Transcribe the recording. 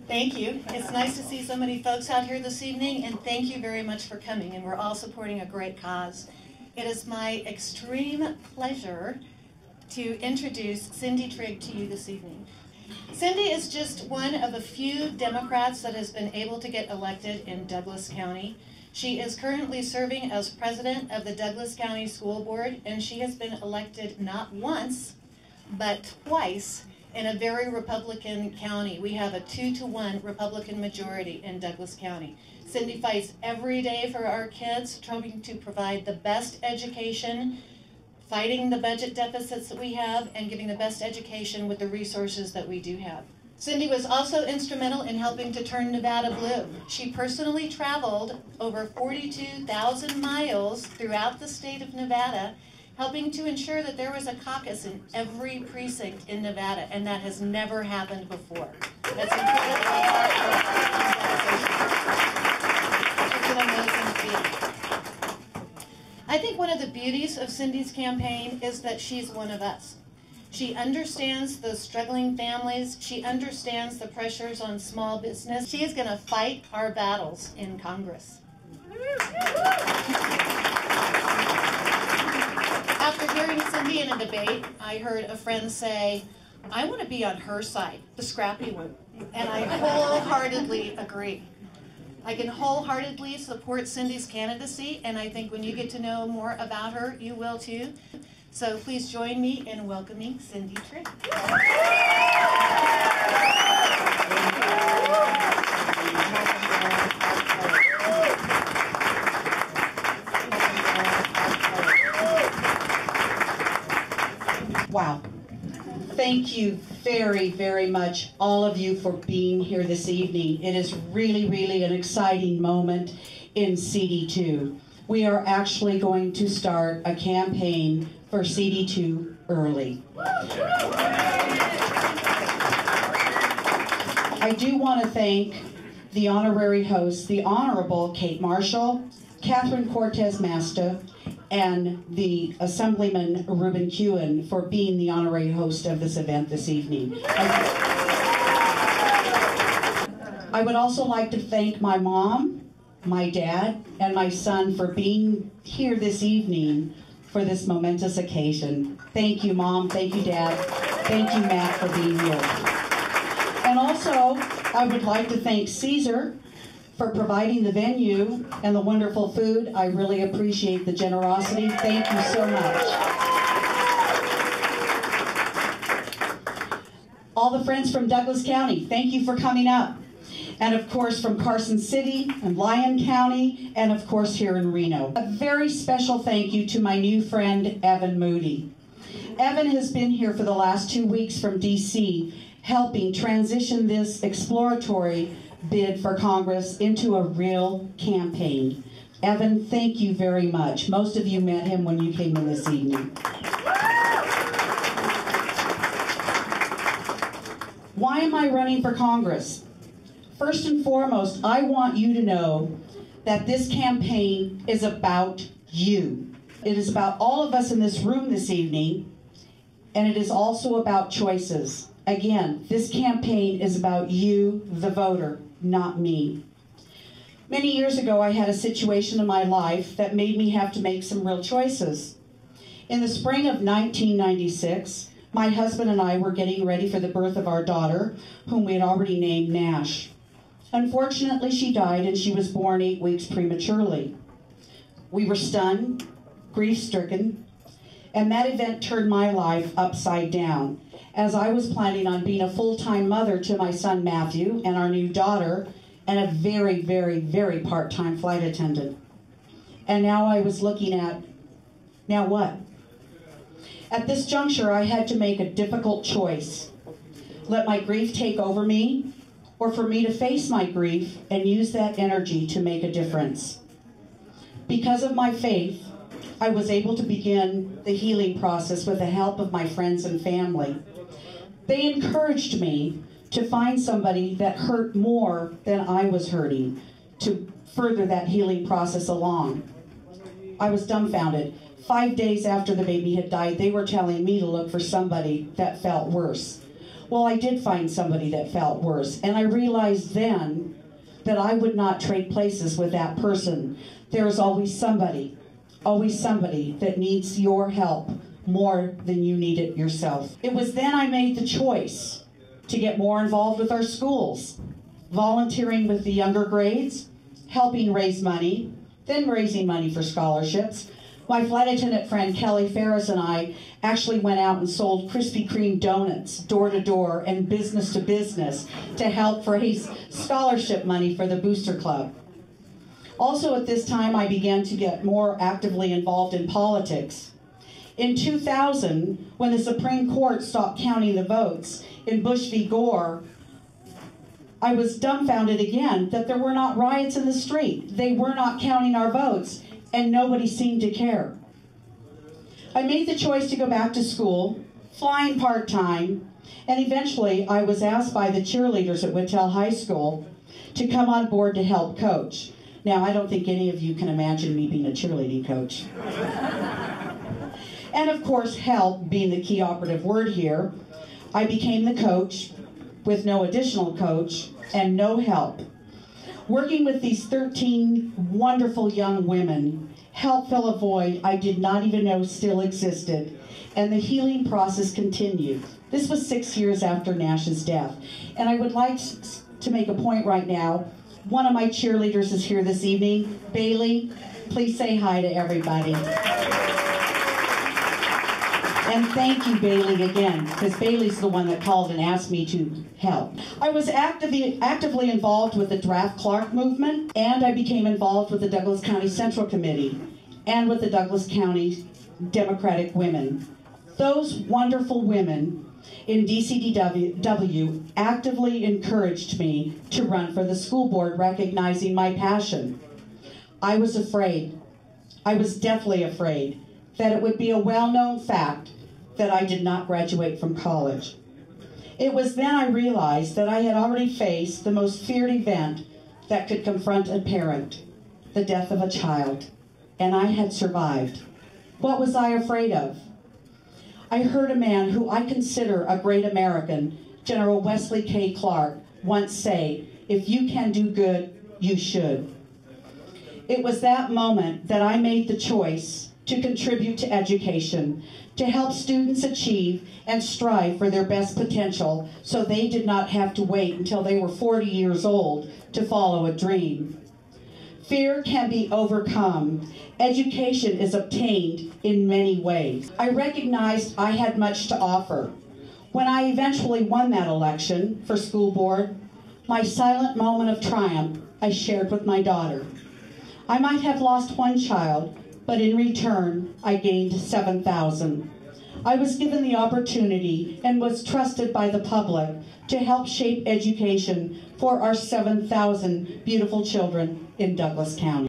Thank you. It's nice to see so many folks out here this evening, and thank you very much for coming, and we're all supporting a great cause. It is my extreme pleasure to introduce Cindy Trigg to you this evening. Cindy is just one of a few Democrats that has been able to get elected in Douglas County. She is currently serving as president of the Douglas County School Board, and she has been elected not once, but twice in a very Republican county. We have a 2-to-1 Republican majority in Douglas County. Cindy fights every day for our kids, trying to provide the best education, fighting the budget deficits that we have, and giving the best education with the resources that we do have. Cindy was also instrumental in helping to turn Nevada blue. She personally traveled over 42,000 miles throughout the state of Nevada, helping to ensure that there was a caucus in every precinct in Nevada, and that has never happened before. That's incredibly hard. I think one of the beauties of Cindy's campaign is that she's one of us. She understands the struggling families. She understands the pressures on small business. She is going to fight our battles in Congress. After hearing Cindy in a debate, I heard a friend say, I want to be on her side, the scrappy one. And I wholeheartedly agree. I can wholeheartedly support Cindy's candidacy, and I think when you get to know more about her, you will too. So please join me in welcoming Cindy Trigg. Wow. Thank you very, very much, all of you, for being here this evening. It is really, really an exciting moment in CD2. We are actually going to start a campaign for CD2 early. I do want to thank the honorary hosts, the Honorable Kate Marshall, Catherine Cortez Masta, and the Assemblyman Ruben Kewen for being the honorary host of this event this evening. I would also like to thank my mom, my dad, and my son for being here this evening for this momentous occasion. Thank you, Mom. Thank you, Dad. Thank you, Matt, for being here. And also, I would like to thank Caesar for providing the venue and the wonderful food. I really appreciate the generosity. Thank you so much. All the friends from Douglas County, thank you for coming up. And of course from Carson City and Lyon County, and of course here in Reno. A very special thank you to my new friend, Evan Moody. Evan has been here for the last 2 weeks from DC, helping transition this exploratory bid for Congress into a real campaign. Evan, thank you very much. Most of you met him when you came in this evening. Why am I running for Congress? First and foremost, I want you to know that this campaign is about you. It is about all of us in this room this evening, and it is also about choices. Again, this campaign is about you, the voter, not me. Many years ago, I had a situation in my life that made me have to make some real choices. In the spring of 1996, my husband and I were getting ready for the birth of our daughter, whom we had already named Nash. Unfortunately, she died, and she was born 8 weeks prematurely. We were stunned, grief-stricken, and that event turned my life upside down, as I was planning on being a full-time mother to my son Matthew and our new daughter, and a very, very, very part-time flight attendant. And now I was looking at, now what? At this juncture, I had to make a difficult choice. Let my grief take over me, or for me to face my grief and use that energy to make a difference. Because of my faith, I was able to begin the healing process with the help of my friends and family. They encouraged me to find somebody that hurt more than I was hurting to further that healing process along. I was dumbfounded. 5 days after the baby had died, they were telling me to look for somebody that felt worse. Well, I did find somebody that felt worse, and I realized then that I would not trade places with that person. There is always somebody that needs your help more than you need it yourself. It was then I made the choice to get more involved with our schools, volunteering with the younger grades, helping raise money, then raising money for scholarships. My flight attendant friend Kelly Ferris and I actually went out and sold Krispy Kreme donuts door to door and business to business to help raise scholarship money for the Booster Club. Also at this time, I began to get more actively involved in politics. In 2000, when the Supreme Court stopped counting the votes in Bush v. Gore, I was dumbfounded again that there were not riots in the street. They were not counting our votes, and nobody seemed to care. I made the choice to go back to school, flying part-time, and eventually I was asked by the cheerleaders at Whitell High School to come on board to help coach. Now, I don't think any of you can imagine me being a cheerleading coach. And of course, help being the key operative word here, I became the coach with no additional coach and no help. Working with these 13 wonderful young women helped fill a void I did not even know still existed, and the healing process continued. This was 6 years after Nash's death, and I would like to make a point right now. One of my cheerleaders is here this evening. Bailey, please say hi to everybody. And thank you, Bailey, again, because Bailey's the one that called and asked me to help. I was actively involved with the Draft Clark movement, and I became involved with the Douglas County Central Committee and with the Douglas County Democratic Women. Those wonderful women in DCDW actively encouraged me to run for the school board, recognizing my passion. I was afraid. I was deathly afraid that it would be a well-known fact that I did not graduate from college. It was then I realized that I had already faced the most feared event that could confront a parent, the death of a child, and I had survived. What was I afraid of? I heard a man who I consider a great American, General Wesley K. Clark, once say, "If you can do good, you should." It was that moment that I made the choice to contribute to education, to help students achieve and strive for their best potential so they did not have to wait until they were 40 years old to follow a dream. Fear can be overcome. Education is obtained in many ways. I recognized I had much to offer. When I eventually won that election for school board, my silent moment of triumph I shared with my daughter. I might have lost one child, but in return, I gained 7,000. I was given the opportunity and was trusted by the public to help shape education for our 7,000 beautiful children in Douglas County.